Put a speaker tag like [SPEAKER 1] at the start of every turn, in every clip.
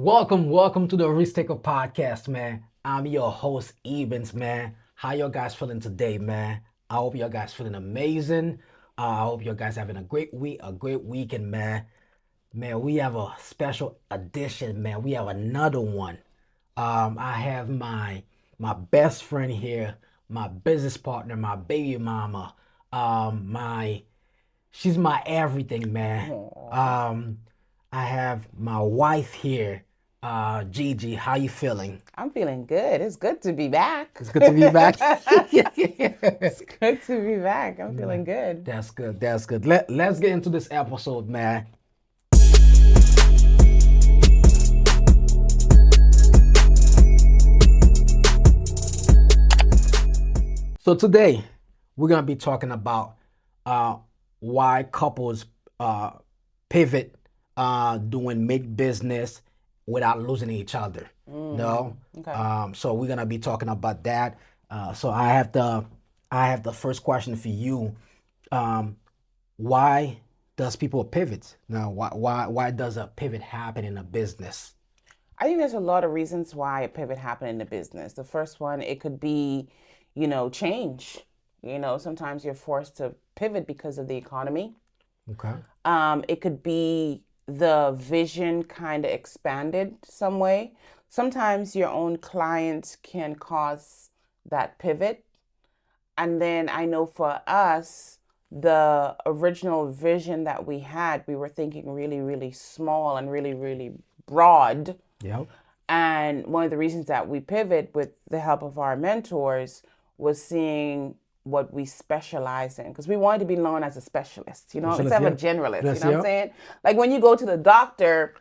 [SPEAKER 1] Welcome to the Risk Taker Podcast, man. I'm your host, Evans, man. How you guys feeling today, man? I hope you guys feeling amazing. I hope you guys having a great week, a great weekend, man. Man, we have a special edition, man. We have another one. I have my best friend here, my business partner, my baby mama, my she's my everything, man.
[SPEAKER 2] Aw.
[SPEAKER 1] Um, I have my wife here, Gigi. How you feeling?
[SPEAKER 2] I'm feeling good. It's good to be back.
[SPEAKER 1] It's good to be back.
[SPEAKER 2] It's good to be back. I'm feeling good.
[SPEAKER 1] That's good. That's good. Let's get into this episode, man. So today we're gonna be talking about uh, why couples uh, pivot doing make business without losing each other. No,
[SPEAKER 2] Okay.
[SPEAKER 1] so we're gonna be talking about that. So I have the first question for you. Um, why does people pivot? Now, why does a pivot happen in a business?
[SPEAKER 2] I think there's a lot of reasons why a pivot happened in the business. The first one, it could be, change. Sometimes you're forced to pivot because of the economy.
[SPEAKER 1] Okay.
[SPEAKER 2] It could be the vision kind of expanded some way. Sometimes your own clients can cause that pivot. And then I know for us, the original vision that we had, we were thinking really, really small and really, really broad.
[SPEAKER 1] Yep.
[SPEAKER 2] And one of the reasons that we pivot with the help of our mentors was seeing what we specialize in because we wanted to be known as a specialist,
[SPEAKER 1] Specialist,
[SPEAKER 2] instead of a
[SPEAKER 1] yeah.
[SPEAKER 2] generalist.
[SPEAKER 1] Yes,
[SPEAKER 2] What I'm
[SPEAKER 1] yeah.
[SPEAKER 2] saying? Like when you go to the doctor,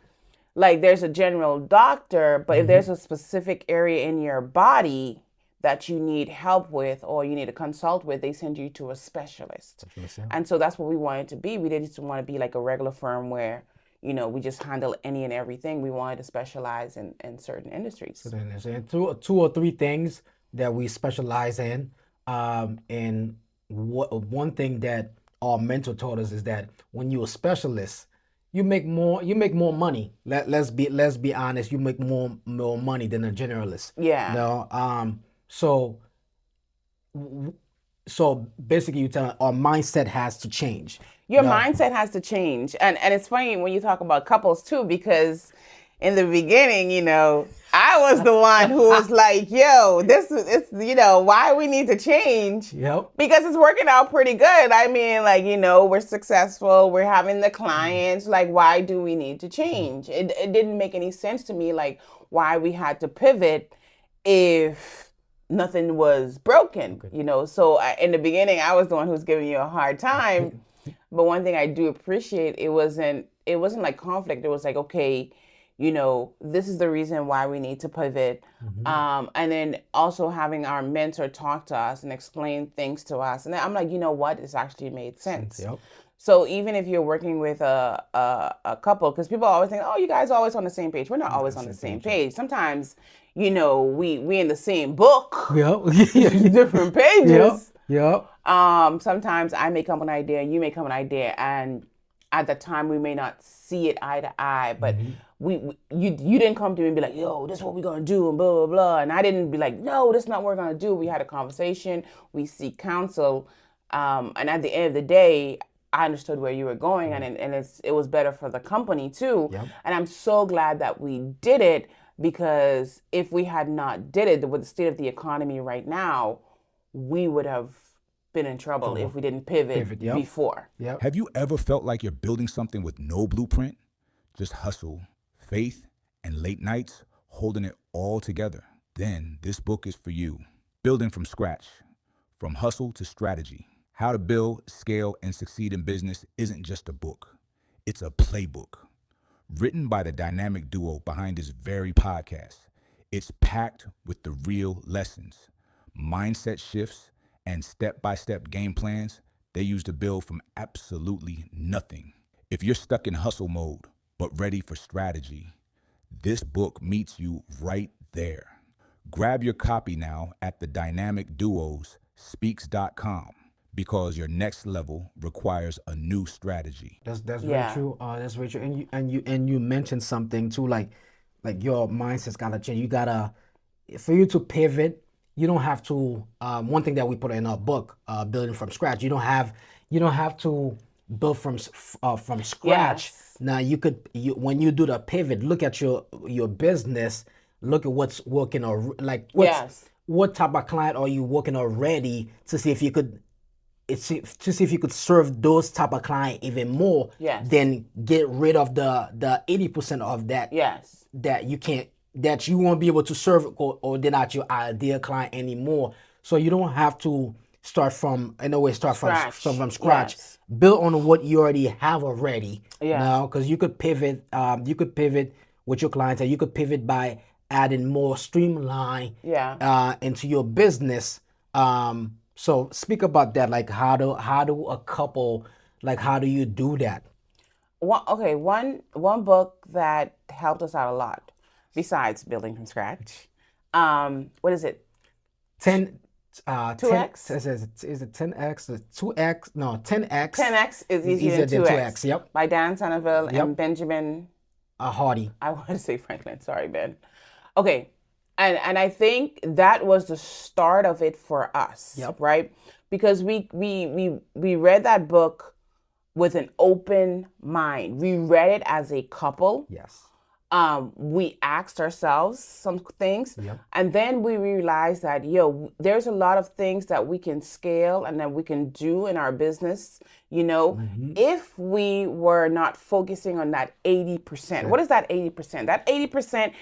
[SPEAKER 2] like there's a general doctor, but if there's a specific area in your body that you need help with or you need to consult with, they send you to a specialist.
[SPEAKER 1] Specialist, yeah.
[SPEAKER 2] And so that's what we wanted to be. We didn't just want to be like a regular firm where, we just handle any and everything. We wanted to specialize in certain industries.
[SPEAKER 1] So then there's two or three things that we specialize in. And one thing that our mentor taught us is that when you're a specialist, you make more money. Let's be honest, you make more money than a generalist.
[SPEAKER 2] Yeah.
[SPEAKER 1] No, so so basically you tell our mindset has to change.
[SPEAKER 2] Your
[SPEAKER 1] No,
[SPEAKER 2] mindset has to change. And it's funny when you talk about couples too, because in the beginning, I was the one who was like, yo, this is it's why we need to change.
[SPEAKER 1] yep.
[SPEAKER 2] Because it's working out pretty good. I mean, like, we're successful, we're having the clients. Like, why do we need to change? It didn't make any sense to me, like, why we had to pivot if nothing was broken, So in the beginning, I was the one who was giving you a hard time. But one thing I do appreciate, it wasn't like conflict. It was like, okay, this is the reason why we need to pivot. And then also having our mentor talk to us and explain things to us. And then I'm like, you know what? It's actually made sense.
[SPEAKER 1] Yep.
[SPEAKER 2] So even if you're working with a couple, because people always think, oh, you guys are always on the same page. We're not always on the same page. Sometimes, we in the same book,
[SPEAKER 1] Yep.
[SPEAKER 2] different
[SPEAKER 1] Yep.
[SPEAKER 2] pages.
[SPEAKER 1] Yep.
[SPEAKER 2] Sometimes I may come with an idea, you may come with an idea, and at the time we may not see it eye to eye, but you didn't come to me and be like, yo, this is what we're gonna do, and blah blah blah, and I didn't be like, no, this is not what we're gonna do. We had a conversation, we seek counsel, and at the end of the day, I understood where you were going, and it was better for the company too.
[SPEAKER 1] Yep.
[SPEAKER 2] And I'm so glad that we did it because if we had not did it with the state of the economy right now, we would have been in trouble if we didn't pivot
[SPEAKER 1] Yep.
[SPEAKER 2] before.
[SPEAKER 1] Yep.
[SPEAKER 3] Have you ever felt like you're building something with no blueprint? Just hustle, faith, and late nights holding it all together? Then this book is for you. Building from scratch, from hustle to strategy. How to build, scale, and succeed in business isn't just a book. It's a playbook. Written by the dynamic duo behind this very podcast. It's packed with the real lessons, mindset shifts, and step-by-step game plans they use to build from absolutely nothing. If you're stuck in hustle mode, but ready for strategy, this book meets you right there. Grab your copy now at the Dynamic Duos speaks.com because your next level requires a new strategy.
[SPEAKER 1] That's very
[SPEAKER 2] Yeah.
[SPEAKER 1] true. That's very true. And you mentioned something too, like Like your mindset's gotta change. You gotta, for you to pivot, you don't have to. One thing that we put in our book, building from scratch. You don't have to build from scratch.
[SPEAKER 2] Yes.
[SPEAKER 1] Now when you do the pivot, look at your business. Look at what's working, or like
[SPEAKER 2] Yes.
[SPEAKER 1] what type of client are you working already, to see if you could to see if you could serve those type of client even more.
[SPEAKER 2] Yes.
[SPEAKER 1] Then get rid of the 80% of that
[SPEAKER 2] Yes.
[SPEAKER 1] that you can't, that you won't be able to serve, or they're not your ideal client anymore. So you don't have to start from, in a way, start from scratch.
[SPEAKER 2] Yes.
[SPEAKER 1] Build on what you already have already.
[SPEAKER 2] Yeah.
[SPEAKER 1] Now, because you could pivot with your clients, and you could pivot by adding more streamline into your business. So speak about that. Like how do a couple, like how do you do that?
[SPEAKER 2] One book that helped us out a lot, besides building from scratch. What is it?
[SPEAKER 1] 10
[SPEAKER 2] 2x?
[SPEAKER 1] Is it 10x? 2x? No, 10x.
[SPEAKER 2] 10x is easier than 2x.
[SPEAKER 1] Yep.
[SPEAKER 2] By Dan Sanaville
[SPEAKER 1] Yep.
[SPEAKER 2] and Benjamin.
[SPEAKER 1] Hardy.
[SPEAKER 2] I want to say Franklin. Sorry, Ben. Okay. And I think that was the start of it for us.
[SPEAKER 1] Yep.
[SPEAKER 2] Right? Because we read that book with an open mind. We read it as a couple.
[SPEAKER 1] Yes.
[SPEAKER 2] We asked ourselves some things,
[SPEAKER 1] Yep.
[SPEAKER 2] and then we realized that there's a lot of things that we can scale and that we can do in our business. If we were not focusing on that 80%. What is that 80%? That 80%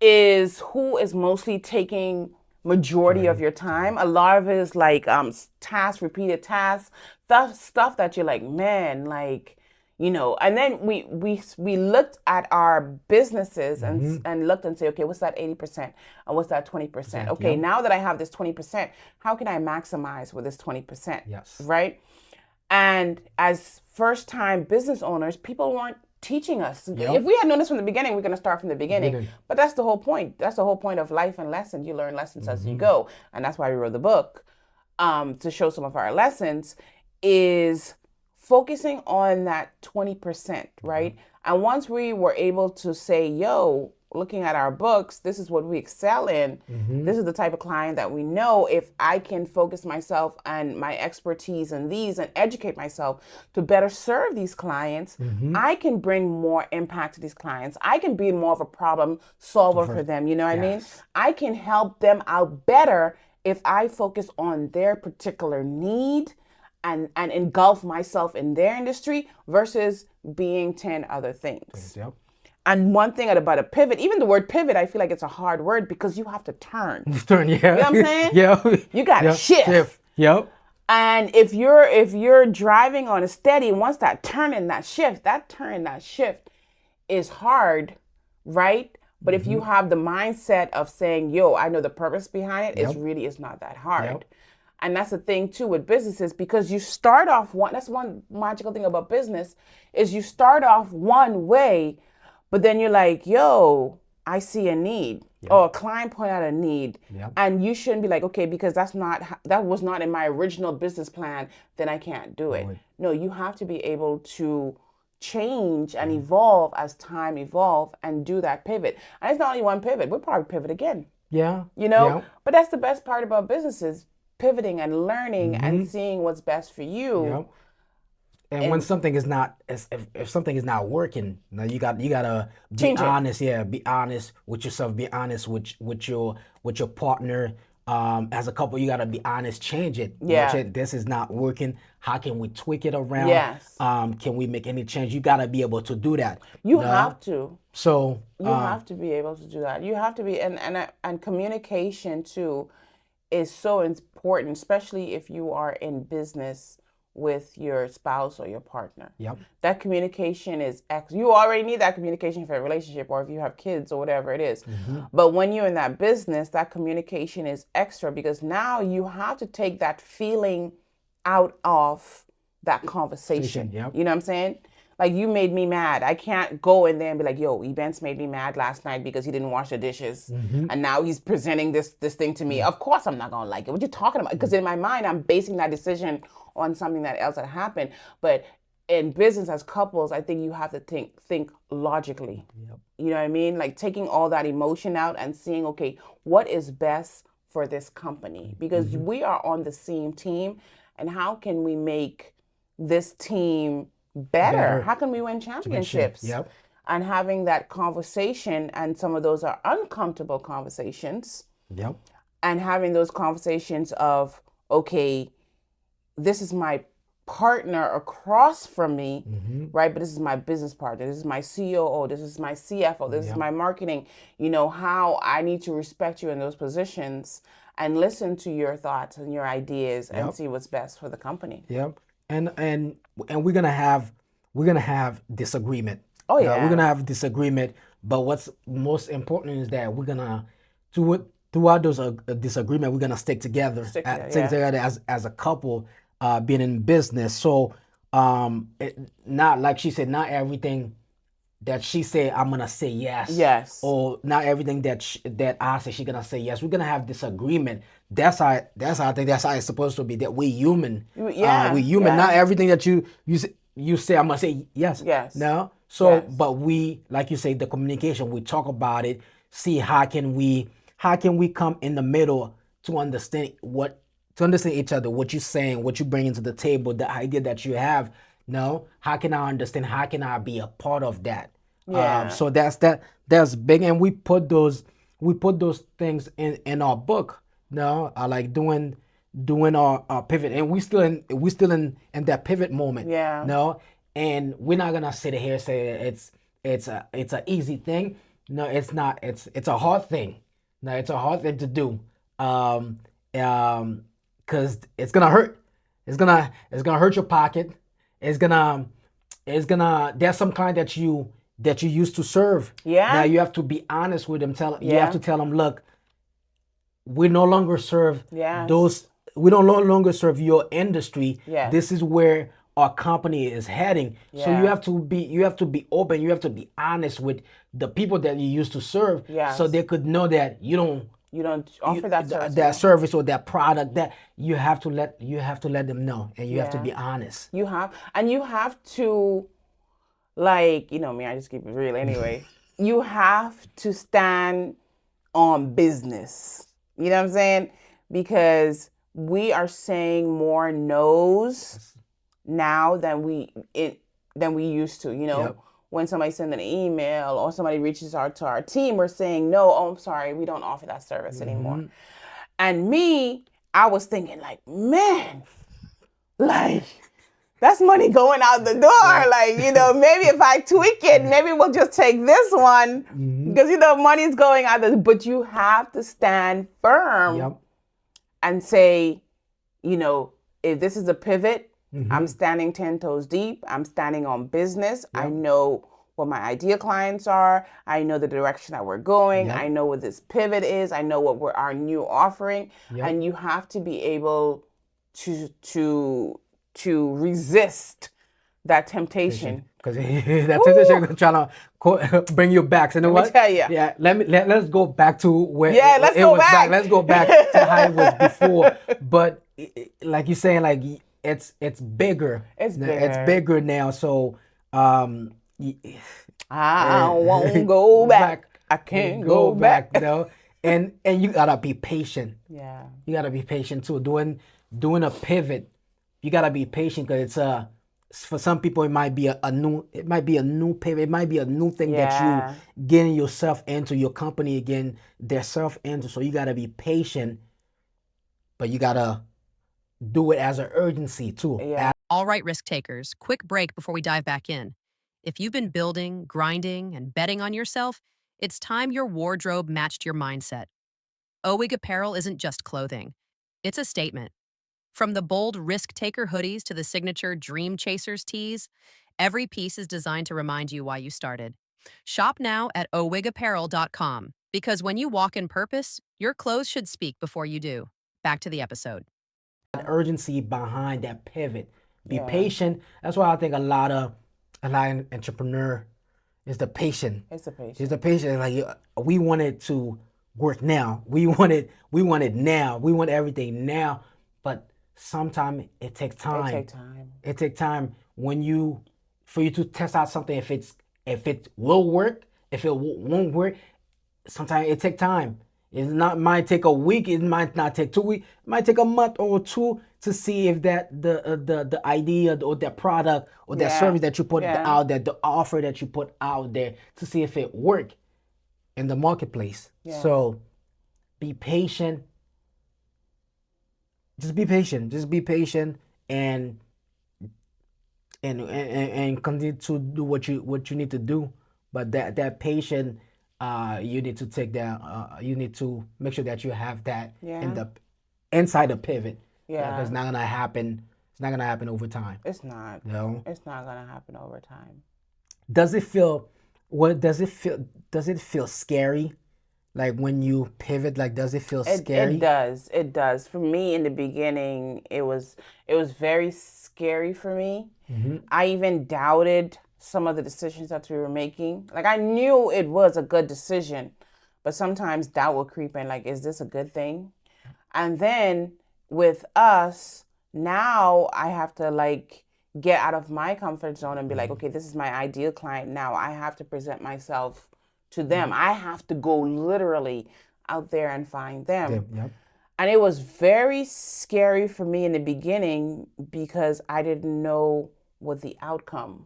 [SPEAKER 2] is who is mostly taking majority of your time. A lot of it is like repeated tasks, stuff that you're like, man, like. And then we looked at our businesses and looked and say, okay, what's that 80% and what's that 20%? Okay,
[SPEAKER 1] Yep.
[SPEAKER 2] now that I have this 20%, how can I maximize with this 20%?
[SPEAKER 1] Yes.
[SPEAKER 2] Right? And as first-time business owners, people weren't teaching us.
[SPEAKER 1] Yep.
[SPEAKER 2] If we had known this from the beginning, we're going to start from the beginning.
[SPEAKER 1] Beginning.
[SPEAKER 2] But that's the whole point. That's the whole point of life and lessons. You learn lessons as you go. And that's why we wrote the book, to show some of our lessons, is focusing on that 20%, right? And once we were able to say, looking at our books, this is what we excel in. This is the type of client that we know. If I can focus myself and my expertise in these and educate myself to better serve these clients, I can bring more impact to these clients. I can be more of a problem solver for them. You know what I mean? I can help them out better if I focus on their particular need and engulf myself in their industry versus being 10 other things.
[SPEAKER 1] Yep.
[SPEAKER 2] And one thing about a pivot, even the word pivot, I feel like it's a hard word because you have to turn.
[SPEAKER 1] Turn, yeah.
[SPEAKER 2] You know what I'm saying?
[SPEAKER 1] Yeah.
[SPEAKER 2] You got to shift.
[SPEAKER 1] Yep.
[SPEAKER 2] And if you're driving on a steady, once that turn and that shift is hard, right? But if you have the mindset of saying, I know the purpose behind it, it really is not that hard.
[SPEAKER 1] Yep.
[SPEAKER 2] And that's the thing too with businesses, because you start off that's one magical thing about business is you start off one way, but then you're like, I see a need, or a client point out a need.
[SPEAKER 1] Yep.
[SPEAKER 2] And you shouldn't be like, okay, because that was not in my original business plan, then I can't do it. No, you have to be able to change and evolve as time evolves and do that pivot. And it's not only one pivot, we'll probably pivot again.
[SPEAKER 1] Yeah.
[SPEAKER 2] But that's the best part about businesses, pivoting and learning and seeing what's best for you.
[SPEAKER 1] Yep. And when something is not, if something is not working, now you gotta be
[SPEAKER 2] Change it.
[SPEAKER 1] honest. Yeah, be honest with yourself. Be honest with your partner. As a couple, you gotta be honest. Change it.
[SPEAKER 2] Yeah.
[SPEAKER 1] This is not working. How can we tweak it around?
[SPEAKER 2] Yes.
[SPEAKER 1] Can we make any change? You gotta be able to do that.
[SPEAKER 2] You have to.
[SPEAKER 1] So
[SPEAKER 2] You have to be able to do that. You have to be, and communication too is so important, especially if you are in business with your spouse or your partner.
[SPEAKER 1] Yep.
[SPEAKER 2] That communication is you already need that communication for a relationship, or if you have kids or whatever it is. But when you're in that business, that communication is extra, because now you have to take that feeling out of that conversation.
[SPEAKER 1] Yep.
[SPEAKER 2] You know what I'm saying? Like, you made me mad. I can't go in there and be like, Events made me mad last night because he didn't wash the dishes. And now he's presenting this thing to me. Of course I'm not going to like it. What you talking about? Because in my mind, I'm basing that decision on something else that happened. But in business as couples, I think you have to think logically.
[SPEAKER 1] Yep.
[SPEAKER 2] You know what I mean? Like taking all that emotion out and seeing, okay, what is best for this company? Because we are on the same team, and how can we make this team better?
[SPEAKER 1] Better.
[SPEAKER 2] How can we win championships?
[SPEAKER 1] Yep.
[SPEAKER 2] And having that conversation, and some of those are uncomfortable conversations,
[SPEAKER 1] Yep.
[SPEAKER 2] and having those conversations of, okay, this is my partner across from me, right? But this is my business partner. This is my COO. This is my CFO. This is my marketing. You know, how I need to respect you in those positions and listen to your thoughts and your ideas and see what's best for the company.
[SPEAKER 1] Yep. And we're gonna have disagreement.
[SPEAKER 2] Oh,
[SPEAKER 1] We're
[SPEAKER 2] yeah.
[SPEAKER 1] gonna have disagreement, but what's most important is that we're gonna do it throughout those disagreement. We're gonna stick together,
[SPEAKER 2] Stick together,
[SPEAKER 1] stick
[SPEAKER 2] yeah.
[SPEAKER 1] together as a couple, being in business. So not like she said, not everything that she said I'm gonna say yes.
[SPEAKER 2] Yes.
[SPEAKER 1] Or not everything that I say she's gonna say yes. We're gonna have disagreement. That's how I think that's how it's supposed to be. That we human.
[SPEAKER 2] Yeah,
[SPEAKER 1] we human.
[SPEAKER 2] yeah.
[SPEAKER 1] Not everything that you say I'm gonna say yes.
[SPEAKER 2] Yes.
[SPEAKER 1] No. So
[SPEAKER 2] Yes.
[SPEAKER 1] but we, like you say, the communication, we talk about it, see how can we come in the middle to understand each other, what you're saying, what you bring into the table, the idea that you have. No, how can I understand? How can I be a part of that?
[SPEAKER 2] Yeah.
[SPEAKER 1] So that's big, and we put those things in our book. No, like doing our pivot, and we still in that pivot moment.
[SPEAKER 2] Yeah.
[SPEAKER 1] No, and we're not gonna sit here and say it's a easy thing. No, it's not. It's a hard thing. No, it's a hard thing to do. Because it's gonna hurt. It's gonna hurt your pocket. It's gonna there's some client that you used to serve.
[SPEAKER 2] Yeah.
[SPEAKER 1] Now you have to be honest with them. You
[SPEAKER 2] Yeah.
[SPEAKER 1] have to tell them, look, we no longer serve
[SPEAKER 2] Yes.
[SPEAKER 1] those. We don't no longer serve your industry.
[SPEAKER 2] Yes.
[SPEAKER 1] This is where our company is heading. So
[SPEAKER 2] Yeah.
[SPEAKER 1] you have to be open. You have to be honest with the people that you used to serve.
[SPEAKER 2] Yes.
[SPEAKER 1] So they could know that you don't
[SPEAKER 2] offer that service.
[SPEAKER 1] that service or that product. That you have to let them know, and you have to
[SPEAKER 2] Yeah.
[SPEAKER 1] be honest.
[SPEAKER 2] You have to, like, you know me, I just keep it real anyway. You have to stand on business. You know what I'm saying? Because we are saying more no's now than we used to. You know,
[SPEAKER 1] Yep.
[SPEAKER 2] when somebody sends an email or somebody reaches out to our team, we're saying no. Oh, I'm sorry, we don't offer that service anymore. And me, I was thinking like, man, like, that's money going out the door. Like, you know, maybe if I tweak it, maybe we'll just take this one because, you know, money's going out the, but you have to stand firm
[SPEAKER 1] Yep.
[SPEAKER 2] and say, you know, if this is a pivot, I'm standing 10 toes deep. I'm standing on business. I know what my ideal clients are. I know the direction that we're going.
[SPEAKER 1] Yep.
[SPEAKER 2] I know what this pivot is. I know what our new offering.
[SPEAKER 1] Yep.
[SPEAKER 2] And you have to be able to resist that temptation.
[SPEAKER 1] Because that temptation is trying to bring you back. So you know
[SPEAKER 2] Let me
[SPEAKER 1] what?
[SPEAKER 2] tell ya.
[SPEAKER 1] Yeah, let's go back to where
[SPEAKER 2] Yeah, let's
[SPEAKER 1] it
[SPEAKER 2] go
[SPEAKER 1] was
[SPEAKER 2] back.
[SPEAKER 1] Let's go back to how it was before. But like you're saying, like it's bigger.
[SPEAKER 2] It's
[SPEAKER 1] It's
[SPEAKER 2] bigger.
[SPEAKER 1] bigger now. So
[SPEAKER 2] I won't go back. I can't go back.
[SPEAKER 1] You know? and you gotta be patient.
[SPEAKER 2] Yeah.
[SPEAKER 1] You gotta be patient too. Doing a pivot, you gotta be patient because it's for some people it might be a new pivot. It might be a new thing that
[SPEAKER 2] Yeah.
[SPEAKER 1] you getting yourself into, your company again, their self into. So you gotta be patient, but you gotta do it as an urgency too.
[SPEAKER 2] Yeah.
[SPEAKER 4] All right, risk takers, quick break before we dive back in. If you've been building, grinding, and betting on yourself, it's time your wardrobe matched your mindset. Owig apparel isn't just clothing, it's a statement. From the bold risk taker hoodies to the signature dream chasers tees, every piece is designed to remind you why you started. Shop now at owigapparel.com because when you walk in purpose, your clothes should speak before you do. Back to the episode.
[SPEAKER 1] Urgency behind that pivot. Be
[SPEAKER 2] Yeah.
[SPEAKER 1] patient. That's why I think a lot of entrepreneur is the patient.
[SPEAKER 2] It's a patient.
[SPEAKER 1] It's the patient. Like we want it to work now. We want it now. We want everything now. But sometimes it takes
[SPEAKER 2] It
[SPEAKER 1] time.
[SPEAKER 2] take time.
[SPEAKER 1] It takes time for you to test out something if it will work, if it won't work. Sometimes it takes time. It not might take a week. It might not take 2 weeks. It might take a month or two to see if that the idea or that product or that
[SPEAKER 2] Yeah.
[SPEAKER 1] service that you put
[SPEAKER 2] Yeah.
[SPEAKER 1] out there, the offer that you put out there, to see if it work in the marketplace.
[SPEAKER 2] Yeah.
[SPEAKER 1] So be patient. Just be patient. Just be patient and and continue to do what you need to do. But that patient, you need to take that. You need to make sure that you have that in
[SPEAKER 2] Yeah.
[SPEAKER 1] the inside the pivot. Yeah,
[SPEAKER 2] Yeah.
[SPEAKER 1] because it's not gonna happen. It's not gonna happen over time.
[SPEAKER 2] It's not.
[SPEAKER 1] No.
[SPEAKER 2] It's not gonna happen over time.
[SPEAKER 1] Does it feel? What does it feel? Does it feel scary? Like when you pivot, like does it feel
[SPEAKER 2] It
[SPEAKER 1] scary?
[SPEAKER 2] does. It does. For me in the beginning, it was very scary for me. I even doubted some of the decisions that we were making. Like I knew it was a good decision, but sometimes doubt will creep in like, is this a good thing? And then with us, now I have to like get out of my comfort zone and be like, okay, this is my ideal client. Now I have to present myself to them. I have to go literally out there and find them.
[SPEAKER 1] Yep.
[SPEAKER 2] And it was very scary for me in the beginning because I didn't know what the outcome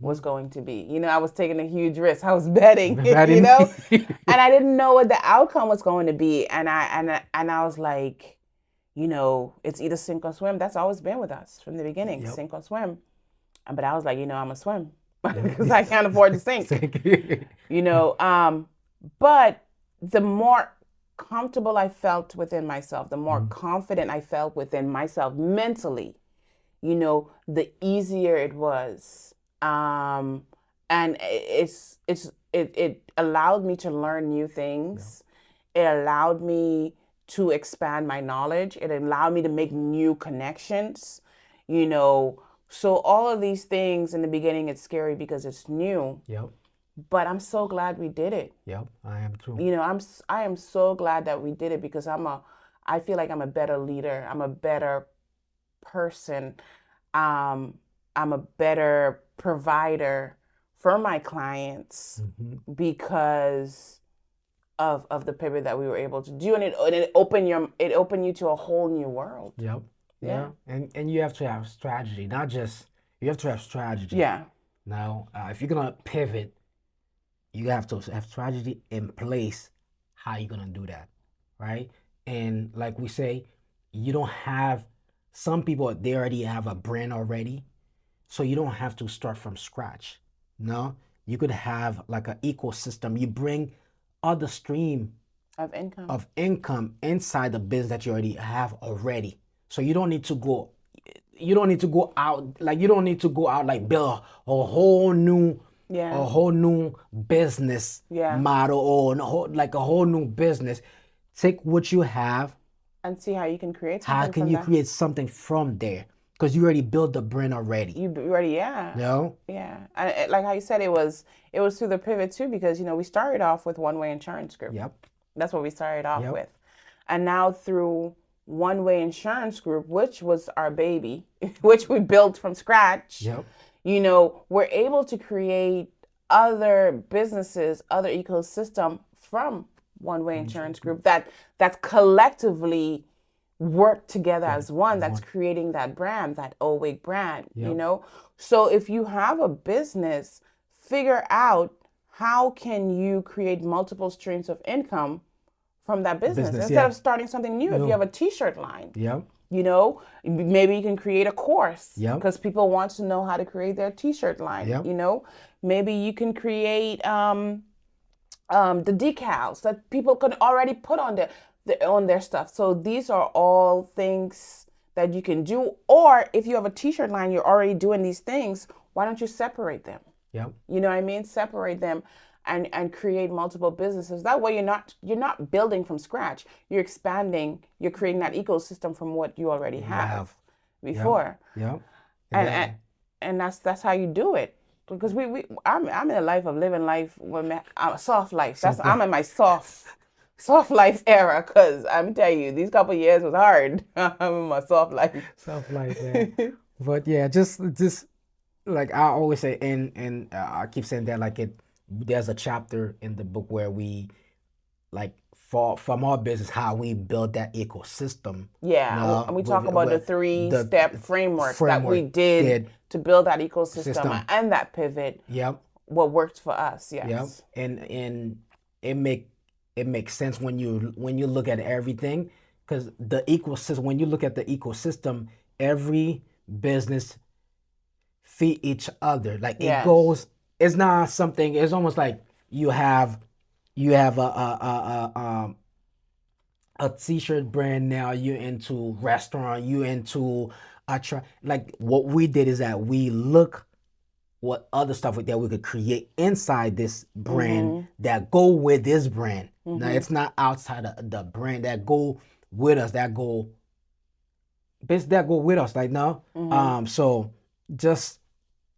[SPEAKER 2] was going to be. You know, I was taking a huge risk. I was betting,
[SPEAKER 1] Betting.
[SPEAKER 2] you know, and I didn't know what the outcome was going to be. And I was like, you know, it's either sink or swim. That's always been with us from the beginning,
[SPEAKER 1] Yep.
[SPEAKER 2] sink or swim. But I was like, you know, I'm a swim because I can't afford to sink. You know, but the more comfortable I felt within myself, the more confident I felt within myself mentally, you know, the easier it was. And it allowed me to learn new things. It allowed me to expand my knowledge. It allowed me to make new connections, you know. So all of these things in the beginning, it's scary because it's new,
[SPEAKER 1] Yep.
[SPEAKER 2] but I'm so glad we did it.
[SPEAKER 1] Yep. I am too.
[SPEAKER 2] You know, I am so glad that we did it because I feel like I'm a better leader. I'm a better person. I'm a better provider for my clients because of the pivot that we were able to do, and it opened you to a whole new world.
[SPEAKER 1] Yep.
[SPEAKER 2] Yeah.
[SPEAKER 1] And you have to have strategy, not just you have to have strategy.
[SPEAKER 2] Yeah.
[SPEAKER 1] Now, if you're gonna pivot, you have to have strategy in place. How you gonna do that, right? And like we say, you don't have some people they already have a brand already, so you don't have to start from scratch. No, you could have like an ecosystem. You bring other stream
[SPEAKER 2] Of income.
[SPEAKER 1] inside the business that you already have already. So you don't need to go you don't need to go out like build a whole new
[SPEAKER 2] Yeah.
[SPEAKER 1] business
[SPEAKER 2] Yeah.
[SPEAKER 1] model or like a whole new business. Take what you have.
[SPEAKER 2] And see how you can create
[SPEAKER 1] How
[SPEAKER 2] something
[SPEAKER 1] can
[SPEAKER 2] from
[SPEAKER 1] you
[SPEAKER 2] that.
[SPEAKER 1] create something from there? Because you already built the brand already.
[SPEAKER 2] You already, yeah.
[SPEAKER 1] No?
[SPEAKER 2] Yeah. And like how you said, it was through the pivot too, because, you know, we started off with One Way Insurance Group.
[SPEAKER 1] Yep.
[SPEAKER 2] That's what we started off
[SPEAKER 1] Yep.
[SPEAKER 2] with. And now through One Way Insurance Group, which was our baby, which we built from scratch,
[SPEAKER 1] Yep.
[SPEAKER 2] you know, we're able to create other businesses, other ecosystem from One Way Insurance Group that's collectively work together as one, that's creating that brand, that Owig brand, you know? So if you have a business, figure out how can you create multiple streams of income from that business instead
[SPEAKER 1] yeah.
[SPEAKER 2] of starting something new. If you have a t-shirt line,
[SPEAKER 1] Yep.
[SPEAKER 2] you know, maybe you can create a course
[SPEAKER 1] Yep.
[SPEAKER 2] because people want to know how to create their t-shirt line,
[SPEAKER 1] Yep.
[SPEAKER 2] you know? Maybe you can create the decals that people can already put on their stuff. So these are all things that you can do. Or if you have a t-shirt line, you're already doing these things, why don't you separate them?
[SPEAKER 1] Yep.
[SPEAKER 2] You know what I mean? Separate them and create multiple businesses. That way you're not building from scratch. You're expanding, you're creating that ecosystem from what you already have before.
[SPEAKER 1] Yep.
[SPEAKER 2] And that's how you do it. Because I'm in a life of living life with a soft life. I'm in my soft soft life era, because I'm telling you, these couple years was hard. I'm in my soft life.
[SPEAKER 1] Stuff like that. But yeah, just like I always say, and I keep saying that like it. There's a chapter in the book where we like for from our business how we build that ecosystem.
[SPEAKER 2] Yeah,
[SPEAKER 1] No,
[SPEAKER 2] and we talk about the
[SPEAKER 1] with the
[SPEAKER 2] three-step framework that we
[SPEAKER 1] framework
[SPEAKER 2] did
[SPEAKER 1] did
[SPEAKER 2] to build that ecosystem
[SPEAKER 1] system.
[SPEAKER 2] and that pivot.
[SPEAKER 1] Yep,
[SPEAKER 2] What worked for us?
[SPEAKER 1] yep,
[SPEAKER 2] Yes.
[SPEAKER 1] and it make it makes sense when you look at everything because the ecosystem when you look at the ecosystem, every business feed each other. Like it
[SPEAKER 2] Yes.
[SPEAKER 1] goes. It's not something. It's almost like you have a t-shirt brand now. You're into restaurant. You into a try. Like what we did is that we look what other stuff that we could create inside this brand
[SPEAKER 2] Mm-hmm.
[SPEAKER 1] that go with this brand. Now
[SPEAKER 2] Mm-hmm.
[SPEAKER 1] it's not outside of the brand that go with us. That go bits that go with us. Like no.
[SPEAKER 2] Mm-hmm.
[SPEAKER 1] So just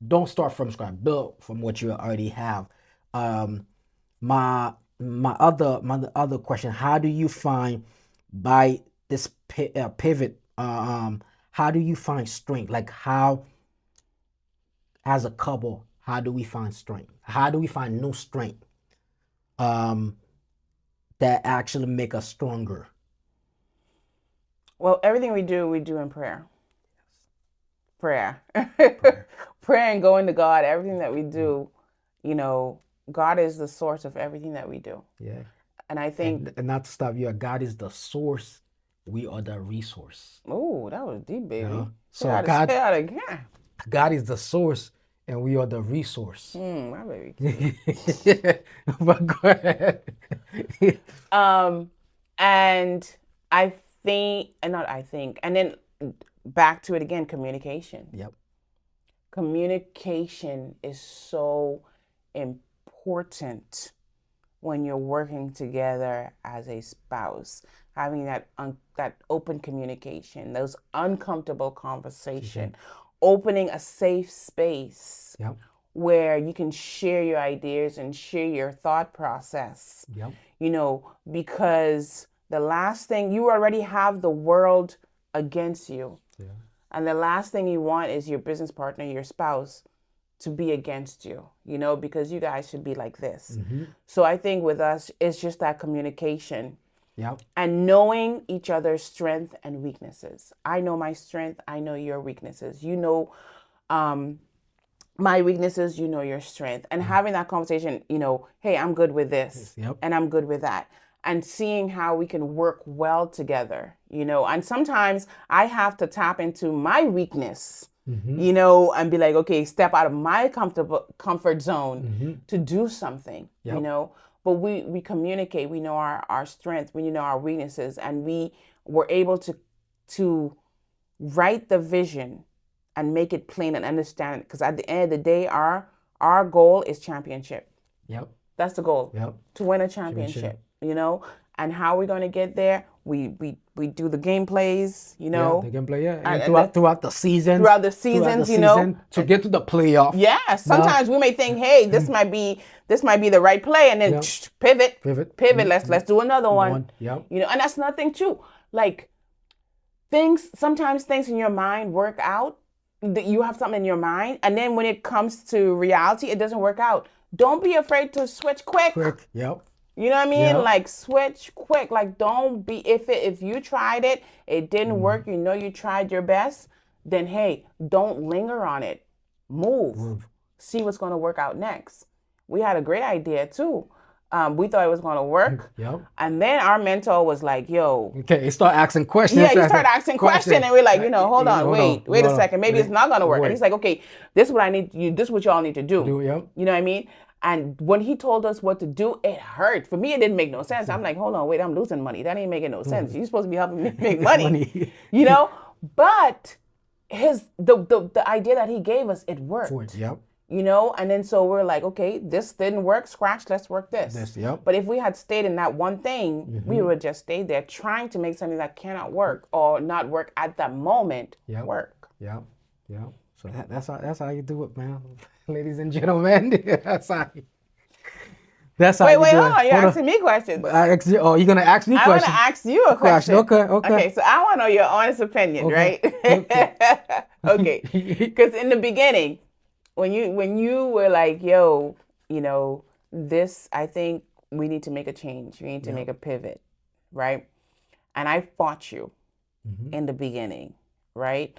[SPEAKER 1] don't start from scratch. Build from what you already have. Um, my other question: how do you find by this pivot? How do you find strength? Like how, as a couple, how do we find strength? How do we find new strength? Um, that actually make us stronger.
[SPEAKER 2] Well, everything we do in prayer. Prayer.
[SPEAKER 1] Prayer.
[SPEAKER 2] Prayer and going to God. Everything that we do, you know, God is the source of everything that we do.
[SPEAKER 1] Yeah,
[SPEAKER 2] And I think,
[SPEAKER 1] and not to stop you. God is the source. We are the resource.
[SPEAKER 2] oh, that was deep,
[SPEAKER 1] You
[SPEAKER 2] baby.
[SPEAKER 1] know?
[SPEAKER 2] Say
[SPEAKER 1] So
[SPEAKER 2] that, say
[SPEAKER 1] God
[SPEAKER 2] that again.
[SPEAKER 1] God is the source and we are the resource.
[SPEAKER 2] My baby cute.
[SPEAKER 1] But go ahead.
[SPEAKER 2] And I think, and not I think, and then back to it again, communication.
[SPEAKER 1] Yep.
[SPEAKER 2] Communication is so important when you're working together as a spouse. Having that open communication, those uncomfortable conversation, opening a safe space
[SPEAKER 1] Yep.
[SPEAKER 2] where you can share your ideas and share your thought process.
[SPEAKER 1] Yep.
[SPEAKER 2] You know, because the last thing you already have the world against you.
[SPEAKER 1] Yeah.
[SPEAKER 2] And the last thing you want is your business partner, your spouse, to be against you, you know, because you guys should be like this. So I think with us, it's just that communication
[SPEAKER 1] Yep.
[SPEAKER 2] and knowing each other's strength and weaknesses. I know my strength, I know your weaknesses. You know, my weaknesses, you know your strength. And having that conversation, you know, hey, I'm good with this
[SPEAKER 1] Yep.
[SPEAKER 2] and I'm good with that. And seeing how we can work well together, you know. And sometimes I have to tap into my weakness, you know, and be like, okay, step out of my comfort zone to do something, you
[SPEAKER 1] Yep.
[SPEAKER 2] know. But we communicate, we know our strengths, we know our weaknesses, and we were able to write the vision and make it plain and understand it. Because at the end of the day, our goal is championship.
[SPEAKER 1] Yep.
[SPEAKER 2] That's the goal.
[SPEAKER 1] Yep.
[SPEAKER 2] To win a championship, you know. And how are we going to get there? We do the game plays, you
[SPEAKER 1] Yeah,
[SPEAKER 2] know.
[SPEAKER 1] they can play. Yeah,
[SPEAKER 2] And
[SPEAKER 1] throughout the seasons.
[SPEAKER 2] throughout the seasons, you know.
[SPEAKER 1] To get to the playoff.
[SPEAKER 2] Yeah, sometimes we may think, hey, this might be the right play, and then
[SPEAKER 1] Yep.
[SPEAKER 2] pivot.
[SPEAKER 1] Pivot.
[SPEAKER 2] Let's do another one.
[SPEAKER 1] Yep.
[SPEAKER 2] You know, and that's nothing too. Like sometimes things in your mind work out. That you have something in your mind, and then when it comes to reality, it doesn't work out. Don't be afraid to switch quick.
[SPEAKER 1] Quick. Yep.
[SPEAKER 2] You know what I mean?
[SPEAKER 1] Yep.
[SPEAKER 2] Like switch quick. Like don't be if you tried it, it didn't work. You know you tried your best. Then hey, don't linger on it. Move. See what's going to work out next. We had a great idea too. We thought it was going to work.
[SPEAKER 1] Yep.
[SPEAKER 2] And then our mentor was like, yo.
[SPEAKER 1] Okay, start asking questions.
[SPEAKER 2] Yeah, you start asking questions, and we're like, you know, hold on, wait a second. Maybe it's not going to work. And he's like, okay, this is what I need you. This is what y'all need to do.
[SPEAKER 1] Yep.
[SPEAKER 2] You know what I mean? And when he told us what to do, it hurt. For me, it didn't make no sense. I'm like, hold on, wait, I'm losing money. That ain't making no sense. You're supposed to be helping me make money. You know? But the idea that he gave us, it worked.
[SPEAKER 1] Yep.
[SPEAKER 2] You know, and then so we're like, okay, this didn't work, scratch, let's work this.
[SPEAKER 1] Yep.
[SPEAKER 2] But if we had stayed in that one thing, we would just stay there trying to make something that cannot work or not work at that moment work.
[SPEAKER 1] Yep. Yep. So that's how you do it, man. Ladies and gentlemen. That's how That's how
[SPEAKER 2] Wait,
[SPEAKER 1] you do
[SPEAKER 2] hold
[SPEAKER 1] it.
[SPEAKER 2] on. You're
[SPEAKER 1] Hold
[SPEAKER 2] asking me questions.
[SPEAKER 1] Oh, you're gonna ask me
[SPEAKER 2] I want to
[SPEAKER 1] questions.
[SPEAKER 2] ask you a
[SPEAKER 1] Question.
[SPEAKER 2] question.
[SPEAKER 1] Okay.
[SPEAKER 2] Okay, so I want to know your honest opinion,
[SPEAKER 1] Okay.
[SPEAKER 2] right?
[SPEAKER 1] Okay.
[SPEAKER 2] Okay. Because in the beginning, when you were like, yo, this, I think we need to make a change. We need to
[SPEAKER 1] Yeah.
[SPEAKER 2] make a pivot, right? And I fought you
[SPEAKER 1] Mhm.
[SPEAKER 2] in the beginning, right?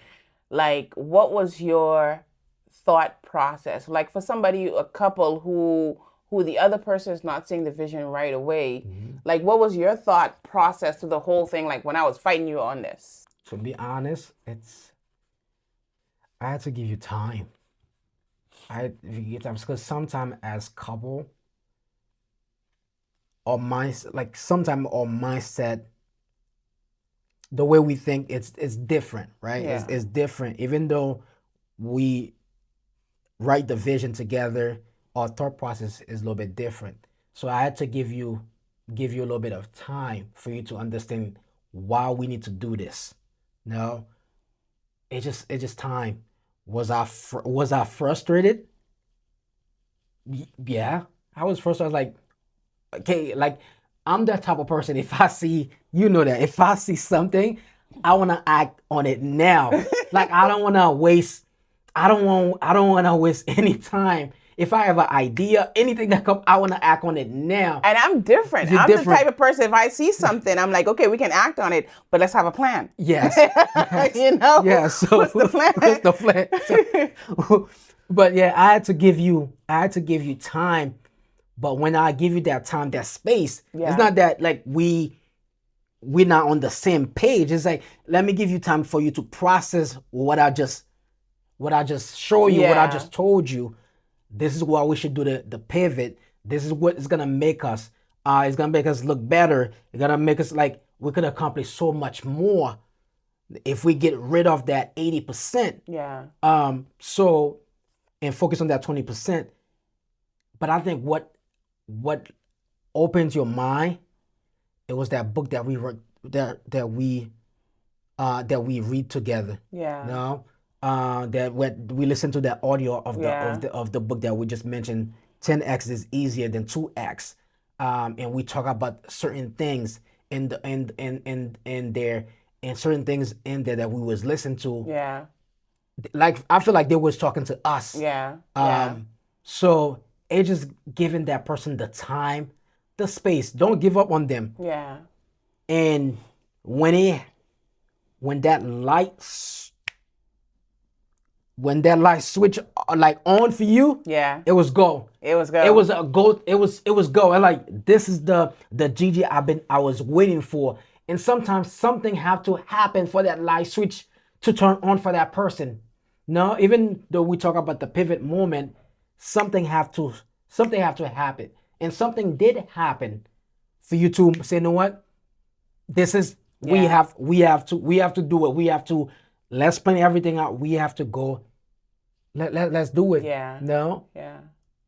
[SPEAKER 2] Like, what was your thought process? Like for somebody, a couple who the other person is not seeing the vision right away,
[SPEAKER 1] Mhm.
[SPEAKER 2] like what was your thought process to the whole thing? Like when I was fighting you on this.
[SPEAKER 1] To be honest, I had to give you time. I had to give you time because sometimes as couple, our minds like sometimes our mindset, the way we think, it's different, right?
[SPEAKER 2] Yeah.
[SPEAKER 1] It's different. Even though we write the vision together, our thought process is a little bit different. So I had to give you a little bit of time for you to understand why we need to do this. No, it's just time. Was I frustrated? Yeah, I was frustrated. I was like, okay, like I'm that type of person. If I see, that if I see something, I want to act on it now. Like I don't want to waste. I don't want to waste any time. If I have an idea, anything that comes, I want to act on it now.
[SPEAKER 2] And I'm different.
[SPEAKER 1] You're
[SPEAKER 2] I'm the
[SPEAKER 1] different.
[SPEAKER 2] type of person, if I see something, I'm like, okay, we can act on it, but let's have a plan.
[SPEAKER 1] Yes. Yes. Yeah. So
[SPEAKER 2] What's the plan?
[SPEAKER 1] what's the plan? So, but yeah, I had to give you time. But when I give you that time, that space,
[SPEAKER 2] Yeah.
[SPEAKER 1] it's not that like we're not on the same page. It's like let me give you time for you to process what I just showed you, what I
[SPEAKER 2] Yeah.
[SPEAKER 1] just told you. This is why we should do the pivot. This is what is gonna make us. It's gonna make us look better. It's gonna make us like we could accomplish so much more if we get rid of that 80%.
[SPEAKER 2] Yeah.
[SPEAKER 1] So and focus on that 20%. But I think what opens your mind, it was that book that we wrote that we read together.
[SPEAKER 2] Yeah.
[SPEAKER 1] No, that we listen to that audio of the
[SPEAKER 2] Yeah.
[SPEAKER 1] of the book that we just mentioned. 10x is easier than 2x, and we talk about certain things in there, and certain things in there that we was listening to.
[SPEAKER 2] Yeah.
[SPEAKER 1] Like I feel like they was talking to us.
[SPEAKER 2] Yeah. Yeah.
[SPEAKER 1] So it's just giving that person the time, the space. Don't give up on them.
[SPEAKER 2] Yeah.
[SPEAKER 1] And when that light switch like on for you,
[SPEAKER 2] Yeah.
[SPEAKER 1] it was go.
[SPEAKER 2] It was good.
[SPEAKER 1] It was a go. It was go. And like this is the Gigi I was waiting for. And sometimes something have to happen for that light switch to turn on for that person. No, even though we talk about the pivot moment, something have to happen. And something did happen for you to say, you know what? This is we
[SPEAKER 2] Yeah.
[SPEAKER 1] have to do it. We have to let's plan everything out. We have to go. Let's do it.
[SPEAKER 2] Yeah.
[SPEAKER 1] No,
[SPEAKER 2] Yeah.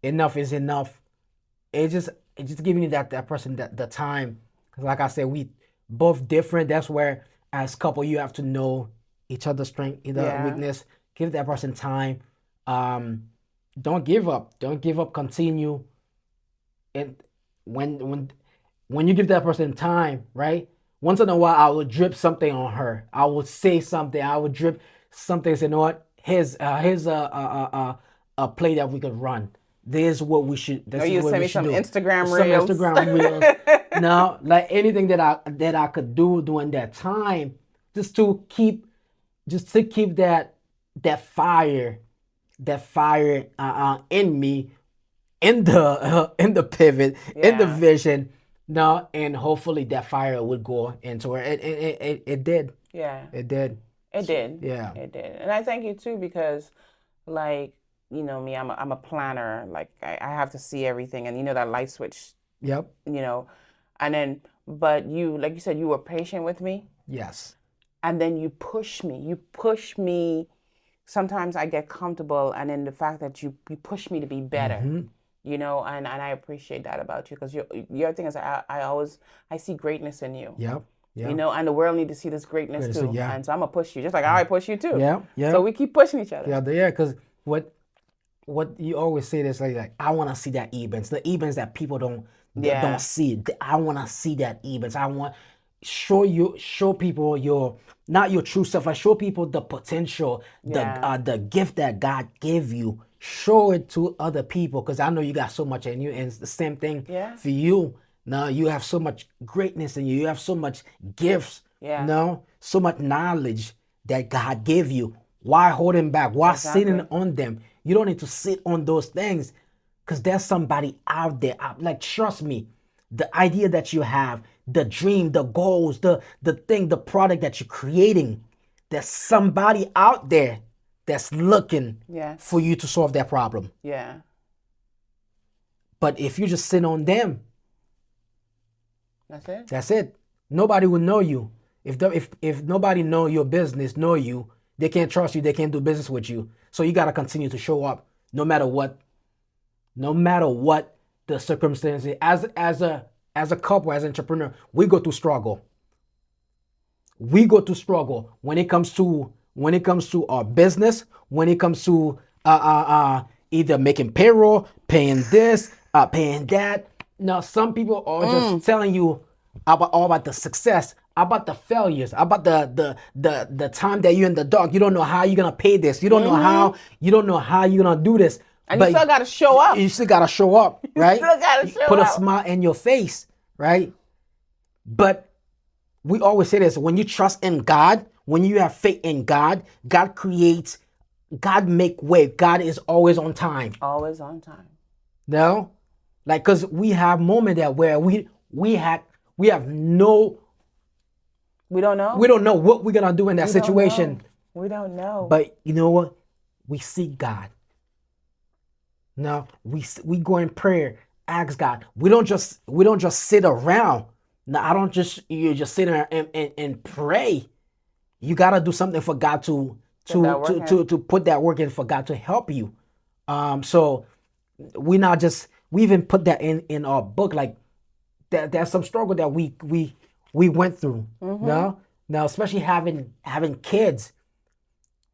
[SPEAKER 1] enough is enough. It's just giving you that person that the time. Because like I said, we both different. That's where as couple you have to know each other's strength, each other's
[SPEAKER 2] Yeah.
[SPEAKER 1] weakness. Give that person time. Don't give up. Don't give up. Continue. And when you give that person time, right? Once in a while, I will drip something on her. I will say something. I will drip something. Say, you know what? Here's a play that we could run. This is what we should. This
[SPEAKER 2] Or
[SPEAKER 1] is
[SPEAKER 2] you
[SPEAKER 1] what
[SPEAKER 2] send
[SPEAKER 1] we
[SPEAKER 2] me
[SPEAKER 1] should
[SPEAKER 2] some
[SPEAKER 1] do.
[SPEAKER 2] Instagram
[SPEAKER 1] Some
[SPEAKER 2] reels.
[SPEAKER 1] Instagram reels. No, like anything that I could do during that time, just to keep that fire in me, in the pivot, in the
[SPEAKER 2] Yeah.
[SPEAKER 1] vision. No, and hopefully that fire would go into her. It did.
[SPEAKER 2] Yeah.
[SPEAKER 1] It did.
[SPEAKER 2] It did.
[SPEAKER 1] Yeah.
[SPEAKER 2] It did. And I thank you too because, like, you know me, I'm a planner. Like, I have to see everything, and that light switch,
[SPEAKER 1] Yep.
[SPEAKER 2] and then, but you, like you said, you were patient with me,
[SPEAKER 1] Yes.
[SPEAKER 2] and then you push me. You push me. Sometimes I get comfortable, and then the fact that you push me to be better.
[SPEAKER 1] Mhm.
[SPEAKER 2] And I appreciate that about you because your thing is I see greatness in you.
[SPEAKER 1] Yep. Yep.
[SPEAKER 2] And the world need to see this greatness
[SPEAKER 1] Greatness,
[SPEAKER 2] too.
[SPEAKER 1] yeah.
[SPEAKER 2] And so I'm gonna push you, just like how I push you too.
[SPEAKER 1] Yeah. Yeah.
[SPEAKER 2] So we keep pushing each other.
[SPEAKER 1] Yeah. Yeah. Because what what you always say this like I want to see that events, the events that people
[SPEAKER 2] Yeah.
[SPEAKER 1] don't see. I want to see that events. I want show people your not your true self. I show people the potential,
[SPEAKER 2] Yeah.
[SPEAKER 1] the gift that God gave you. Show it to other people because I know you got so much in you, and it's the same thing
[SPEAKER 2] Yeah.
[SPEAKER 1] for you. Now you have so much greatness in you. You have so much gifts.
[SPEAKER 2] Yeah.
[SPEAKER 1] No, so much knowledge that God gave you. Why holding back? Why sitting
[SPEAKER 2] Exactly.
[SPEAKER 1] on them? You don't need to sit on those things because there's somebody out there. Like, trust me, the idea that you have, the dream, the goals, the thing, the product that you're creating, there's somebody out there that's looking
[SPEAKER 2] Yes.
[SPEAKER 1] for you to solve that problem.
[SPEAKER 2] Yeah.
[SPEAKER 1] But if you just sit on them,
[SPEAKER 2] That's it.
[SPEAKER 1] that's it. Nobody will know you. If nobody know your business, know you, they can't trust you, they can't do business with you. So you gotta continue to show up no matter what. No matter what the circumstances. As a couple, as an entrepreneur, we go through struggle. We go through struggle when it comes to our business, when it comes to either making payroll, paying this, paying that. Now, some people are just telling you about all about the success, about the failures, about the time that you're in the dark. You don't know how you're gonna pay this. You don't know how you're gonna do this.
[SPEAKER 2] And you still gotta show up.
[SPEAKER 1] You still gotta show up, right?
[SPEAKER 2] still gotta show
[SPEAKER 1] Put a
[SPEAKER 2] up.
[SPEAKER 1] smile in your face, right? But we always say this: when you trust in God, when you have faith in God, God creates, God make way. God is always on time.
[SPEAKER 2] Always on time.
[SPEAKER 1] No, like because we have moment that where we have no,
[SPEAKER 2] We don't know.
[SPEAKER 1] we don't know what we're gonna do in that
[SPEAKER 2] We don't
[SPEAKER 1] situation.
[SPEAKER 2] know. We don't know.
[SPEAKER 1] But you know what? We seek God. No, we go in prayer, ask God. We don't just sit around. No, I don't just you just sit there and pray. You gotta do something for God to put that work in, for God to help you. So we even put that in our book, like there's some struggle that we went through. No, now especially having kids.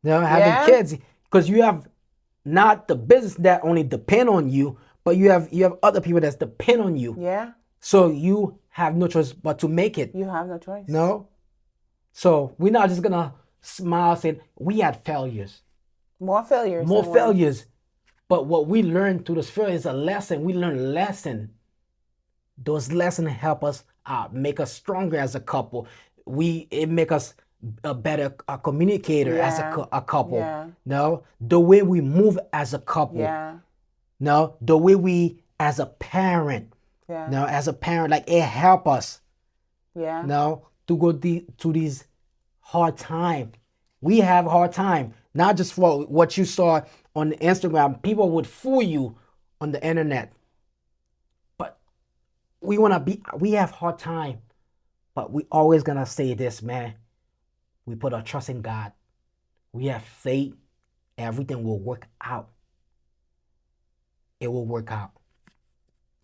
[SPEAKER 1] No, having
[SPEAKER 2] Yeah.
[SPEAKER 1] kids, because you have not the business that only depend on you, but you have other people that depend on you.
[SPEAKER 2] Yeah.
[SPEAKER 1] So you have no choice but to make it.
[SPEAKER 2] You have no choice.
[SPEAKER 1] No. So we're not just gonna smile saying we had failures,
[SPEAKER 2] More failures.
[SPEAKER 1] more
[SPEAKER 2] than one.
[SPEAKER 1] failures. But what we learned through this failure is a lesson. We learn lesson. Those lessons help us make us stronger as a couple. It make us a better communicator as
[SPEAKER 2] Yeah.
[SPEAKER 1] a couple.
[SPEAKER 2] Yeah.
[SPEAKER 1] No, the way we move as a couple.
[SPEAKER 2] Yeah.
[SPEAKER 1] No, the way we as a parent.
[SPEAKER 2] Yeah.
[SPEAKER 1] No, as a parent, like it help us.
[SPEAKER 2] Yeah.
[SPEAKER 1] No, to go to these hard time. We have hard time, not just for what you saw on Instagram. People would fool you on the internet, but we have hard time, but we always gonna say this, man. We put our trust in God. We have faith. Everything will work out. It will work out.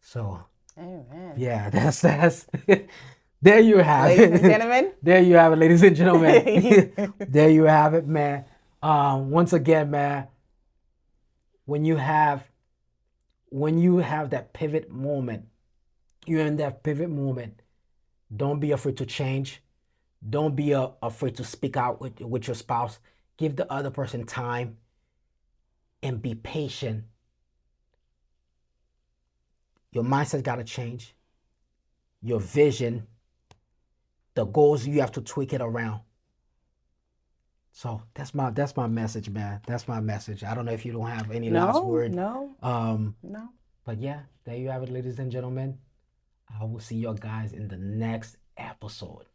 [SPEAKER 1] So
[SPEAKER 2] Amen.
[SPEAKER 1] yeah, that's there you have
[SPEAKER 2] Ladies
[SPEAKER 1] it.
[SPEAKER 2] and gentlemen.
[SPEAKER 1] There you have it, ladies and gentlemen. There you have it, man. Once again, man, when you have that pivot moment, you're in that pivot moment. Don't be afraid to change. Don't be afraid to speak out with your spouse. Give the other person time and be patient. Your mindset got to change. Your vision, the goals, you have to tweak it around. So that's my message, man. That's my message. I don't know if you don't have any last word.
[SPEAKER 2] No. No.
[SPEAKER 1] But yeah, there you have it, ladies and gentlemen. I will see you guys in the next episode.